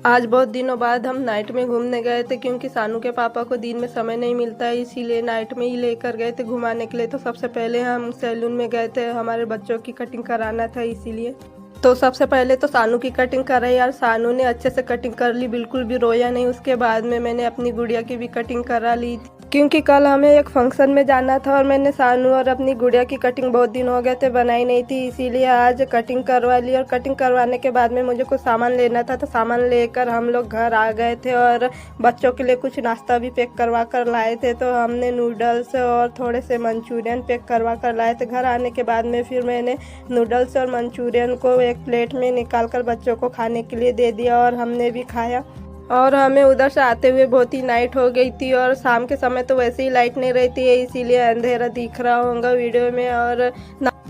आज बहुत दिनों बाद हम नाइट में घूमने गए थे, क्योंकि सानू के पापा को दिन में समय नहीं मिलता है, इसीलिए नाइट में ही लेकर गए थे घुमाने के लिए। तो सबसे पहले हम सैलून में गए थे, हमारे बच्चों की कटिंग कराना था इसीलिए। तो सबसे पहले तो सानू की कटिंग कराई यार, सानू ने अच्छे से कटिंग कर ली, बिल्कुल भी रोया नहीं। उसके बाद में मैंने अपनी गुड़िया की भी कटिंग करा ली थी, क्योंकि कल हमें एक फंक्शन में जाना था और मैंने सानू और अपनी गुड़िया की कटिंग बहुत दिन हो गए थे बनाई नहीं थी, इसीलिए आज कटिंग करवा ली। और कटिंग करवाने के बाद में मुझे कुछ सामान लेना था, तो सामान लेकर हम लोग घर आ गए थे और बच्चों के लिए कुछ नाश्ता भी पैक करवा कर लाए थे। तो हमने नूडल्स और थोड़े से मंचूरियन पैक करवा कर लाए थे। घर आने के बाद में फिर मैंने नूडल्स और मंचूरियन को एक प्लेट में निकाल कर बच्चों को खाने के लिए दे दिया और हमने भी खाया। और हमें उधर से आते हुए बहुत ही नाइट हो गई थी, और शाम के समय तो वैसे ही लाइट नहीं रहती है, इसीलिए अंधेरा दिख रहा होगा वीडियो में। और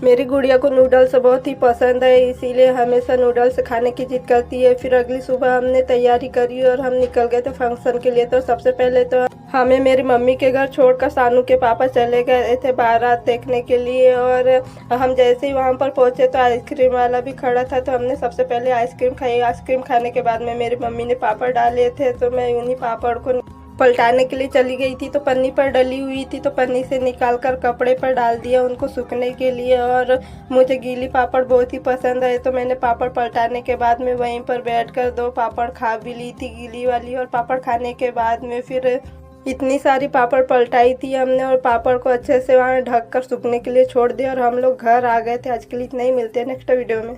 मेरी गुड़िया को नूडल्स बहुत ही पसंद है, इसीलिए हमेशा नूडल्स खाने की जिद करती है। फिर अगली सुबह हमने तैयारी करी और हम निकल गए थे फंक्शन के लिए। तो सबसे पहले तो हमें मेरी मम्मी के घर छोड़कर सानू के पापा चले गए थे बारात देखने के लिए। और हम जैसे ही वहाँ पर पहुँचे तो आइसक्रीम वाला भी खड़ा था, तो हमने सबसे पहले आइसक्रीम खाई। आइसक्रीम खाने के बाद में मेरी मम्मी ने पापड़ डाले थे, तो मैं उन्हीं पापड़ को पलटाने के लिए चली गई थी। तो पन्नी पर डली हुई थी, तो पन्नी से निकालकर कपड़े पर डाल दिया उनको सूखने के लिए। और मुझे गीली पापड़ बहुत ही पसंद है, तो मैंने पापड़ पलटाने के बाद में वहीं पर बैठकर 2 पापड़ खा भी ली थी गीली वाली। और पापड़ खाने के बाद में फिर इतनी सारी पापड़ पलटाई थी हमने, और पापड़ को अच्छे से वहाँ ढक कर सूखने के लिए छोड़ दिया और हम लोग घर आ गए थे। आज के लिए इतना ही, मिलते हैं नेक्स्ट वीडियो में।